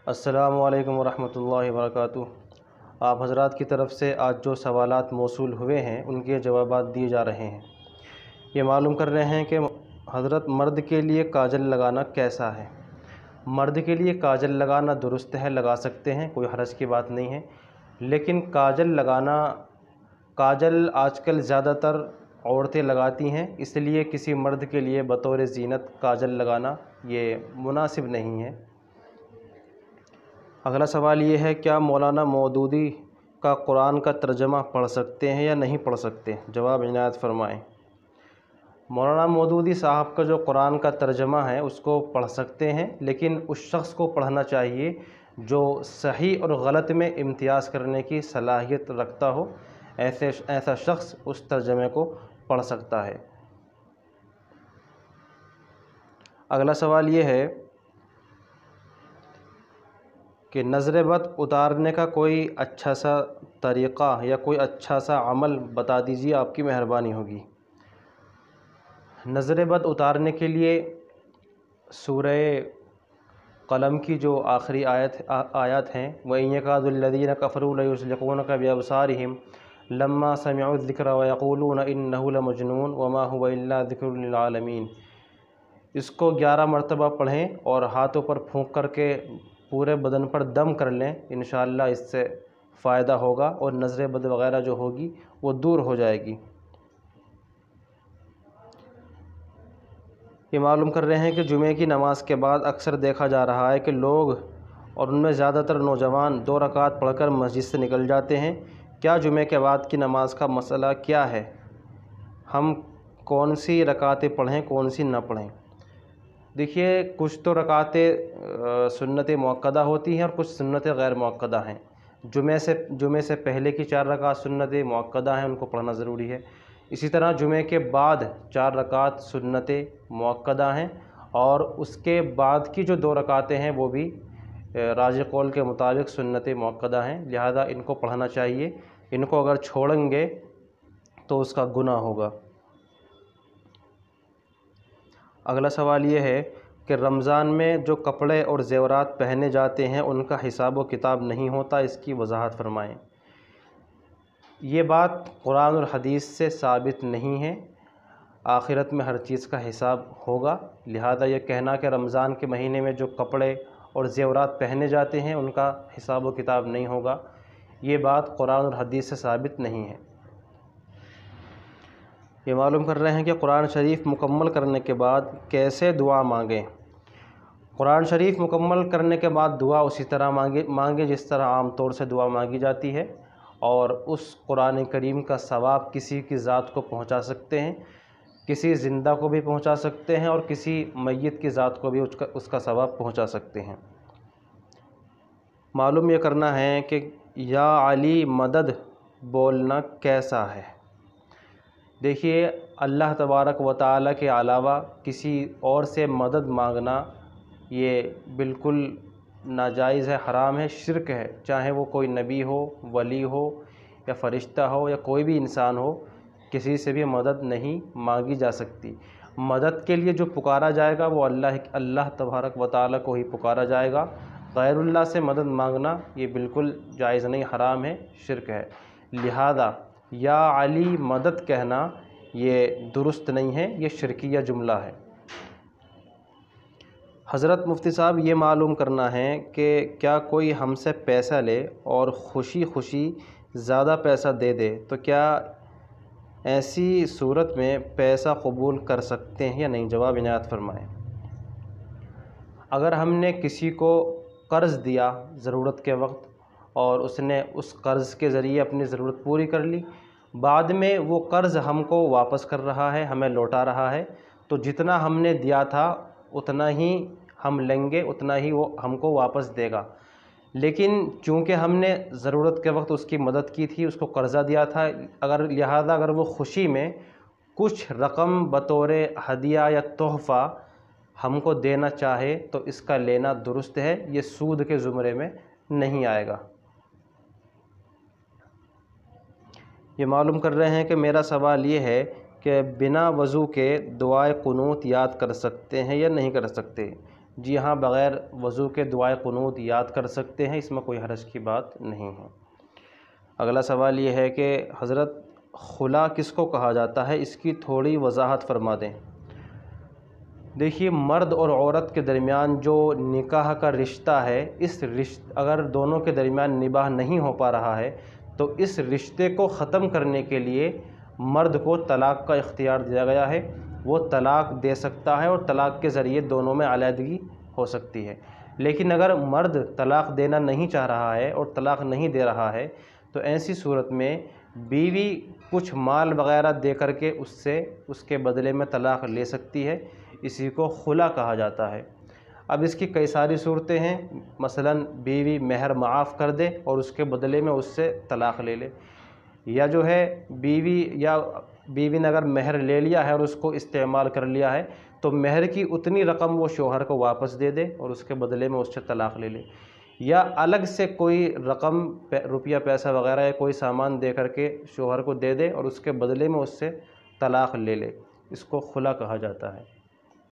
السلام علیکم ورحمۃ اللہ وبرکاتہ۔ آپ حضرات کی طرف سے آج جو سوالات موصول ہوئے ہیں ان کے جوابات دیے جا رہے ہیں۔ یہ معلوم کر رہے ہیں کہ حضرت مرد کے لیے کاجل لگانا کیسا ہے۔ مرد کے لیے کاجل لگانا درست ہے، لگا سکتے ہیں، کوئی حرج کی بات نہیں ہے، لیکن کاجل آج کل زیادہ تر عورتیں لگاتی ہیں، اس لیے کسی مرد کے لیے بطور زینت کاجل لگانا یہ مناسب نہیں ہے۔ اگلا سوال یہ ہے، کیا مولانا مودودی کا قرآن کا ترجمہ پڑھ سکتے ہیں یا نہیں پڑھ سکتے؟ جواب عنایت فرمائیں۔ مولانا مودودی صاحب کا جو قرآن کا ترجمہ ہے اس کو پڑھ سکتے ہیں، لیکن اس شخص کو پڑھنا چاہیے جو صحیح اور غلط میں امتیاز کرنے کی صلاحیت رکھتا ہو، ایسا شخص اس ترجمے کو پڑھ سکتا ہے۔ اگلا سوال یہ ہے کہ نظر بد اتارنے کا کوئی اچھا سا طریقہ یا کوئی اچھا سا عمل بتا دیجیے، آپ کی مہربانی ہوگی۔ نظر بد اتارنے کے لیے سورہ قلم کی جو آخری آیات ہیں، وَإِن يَكَادُ الَّذِينَ كَفَرُوا لَيُزْلِقُونَكَ بِأَبْصَارِهِمْ لَمَّا سَمِعُوا الذِّكْرَ وَيَقُولُونَ إِنَّهُ لَمَجْنُونٌ وَمَا هُوَ إِلَّا ذِكْرٌ لِّلْعَالَمِينَ۔ اس کو 11 مرتبہ پڑھیں اور ہاتھوں پر پھونک کر کے پورے بدن پر دم کر لیں، انشاءاللہ اس سے فائدہ ہوگا اور نظر بد وغیرہ جو ہوگی وہ دور ہو جائے گی۔ یہ معلوم کر رہے ہیں کہ جمعے کی نماز کے بعد اکثر دیکھا جا رہا ہے کہ لوگ اور ان میں زیادہ تر نوجوان 2 رکعت پڑھ کر مسجد سے نکل جاتے ہیں۔ کیا جمعے کے بعد کی نماز کا مسئلہ کیا ہے؟ ہم کون سی رکعتیں پڑھیں، کون سی نہ پڑھیں؟ دیکھیے، کچھ تو رکعتیں سنت مؤکدہ ہوتی ہیں اور کچھ سنت غیر مؤکدہ ہیں۔ جمعے سے پہلے کی 4 رکعت سنت مؤکدہ ہیں، ان کو پڑھنا ضروری ہے۔ اسی طرح جمعے کے بعد 4 رکعت سنت مؤکدہ ہیں، اور اس کے بعد کی جو 2 رکعتیں ہیں وہ بھی راجح قول کے مطابق سنت مؤکدہ ہیں، لہذا ان کو پڑھنا چاہیے۔ ان کو اگر چھوڑیں گے تو اس کا گناہ ہوگا۔ اگلا سوال یہ ہے کہ رمضان میں جو کپڑے اور زیورات پہنے جاتے ہیں ان کا حساب و کتاب نہیں ہوتا، اس کی وضاحت فرمائیں۔ یہ بات قرآن اور حدیث سے ثابت نہیں ہے۔ آخرت میں ہر چیز کا حساب ہوگا، لہذا یہ کہنا کہ رمضان کے مہینے میں جو کپڑے اور زیورات پہنے جاتے ہیں ان کا حساب و کتاب نہیں ہوگا، یہ بات قرآن اور حدیث سے ثابت نہیں ہے۔ یہ معلوم کر رہے ہیں کہ قرآن شریف مکمل کرنے کے بعد کیسے دعا مانگیں۔ قرآن شریف مکمل کرنے کے بعد دعا اسی طرح مانگیں جس طرح عام طور سے دعا مانگی جاتی ہے، اور اس قرآن کریم کا ثواب کسی کی ذات کو پہنچا سکتے ہیں، کسی زندہ کو بھی پہنچا سکتے ہیں، اور کسی میت کی ذات کو بھی اس کا ثواب پہنچا سکتے ہیں۔ معلوم یہ کرنا ہے کہ یا علی مدد بولنا کیسا ہے۔ دیکھیے، اللہ تبارک و تعالیٰ کے علاوہ کسی اور سے مدد مانگنا یہ بالکل ناجائز ہے، حرام ہے، شرک ہے، چاہے وہ کوئی نبی ہو، ولی ہو یا فرشتہ ہو یا کوئی بھی انسان ہو، کسی سے بھی مدد نہیں مانگی جا سکتی۔ مدد کے لیے جو پکارا جائے گا وہ اللہ تبارک و تعالیٰ کو ہی پکارا جائے گا۔ غیر اللہ سے مدد مانگنا یہ بالکل جائز نہیں، حرام ہے، شرک ہے، لہذا یا علی مدد کہنا یہ درست نہیں ہے، یہ شرکیہ جملہ ہے۔ حضرت مفتی صاحب، یہ معلوم کرنا ہے کہ کیا کوئی ہم سے پیسہ لے اور خوشی خوشی زیادہ پیسہ دے دے تو کیا ایسی صورت میں پیسہ قبول کر سکتے ہیں یا نہیں؟ جواب عنایت فرمائیں۔ اگر ہم نے کسی کو قرض دیا ضرورت کے وقت اور اس نے اس قرض کے ذریعے اپنی ضرورت پوری کر لی، بعد میں وہ قرض ہم کو واپس کر رہا ہے، ہمیں لوٹا رہا ہے، تو جتنا ہم نے دیا تھا اتنا ہی ہم لیں گے، اتنا ہی وہ ہم کو واپس دے گا۔ لیکن چونکہ ہم نے ضرورت کے وقت اس کی مدد کی تھی، اس کو قرضہ دیا تھا، لہذا اگر وہ خوشی میں کچھ رقم بطور ہدیہ یا تحفہ ہم کو دینا چاہے تو اس کا لینا درست ہے، یہ سود کے زمرے میں نہیں آئے گا۔ یہ معلوم کر رہے ہیں کہ میرا سوال یہ ہے کہ بنا وضو کے دعائے قنوت یاد کر سکتے ہیں یا نہیں کر سکتے؟ جی ہاں، بغیر وضو کے دعائے قنوت یاد کر سکتے ہیں، اس میں کوئی حرج کی بات نہیں ہے۔ اگلا سوال یہ ہے کہ حضرت خلا کس کو کہا جاتا ہے، اس کی تھوڑی وضاحت فرما دیں۔ دیکھیے، مرد اور عورت کے درمیان جو نکاح کا رشتہ ہے، اگر دونوں کے درمیان نباہ نہیں ہو پا رہا ہے تو اس رشتے کو ختم کرنے کے لیے مرد کو طلاق کا اختیار دیا گیا ہے۔ وہ طلاق دے سکتا ہے اور طلاق کے ذریعے دونوں میں علیحدگی ہو سکتی ہے۔ لیکن اگر مرد طلاق دینا نہیں چاہ رہا ہے اور طلاق نہیں دے رہا ہے تو ایسی صورت میں بیوی کچھ مال وغیرہ دے کر کے اس کے بدلے میں طلاق لے سکتی ہے، اسی کو خلا کہا جاتا ہے۔ اب اس کی کئی ساری صورتیں ہیں، مثلا بیوی مہر معاف کر دے اور اس کے بدلے میں اس سے طلاق لے لے، یا جو ہے بیوی نے اگر مہر لے لیا ہے اور اس کو استعمال کر لیا ہے تو مہر کی اتنی رقم وہ شوہر کو واپس دے دے اور اس کے بدلے میں اس سے طلاق لے لے، یا الگ سے کوئی رقم روپیہ پیسہ وغیرہ یا کوئی سامان دے کر کے شوہر کو دے دے اور اس کے بدلے میں اس سے طلاق لے لے، اس کو خلا کہا جاتا ہے۔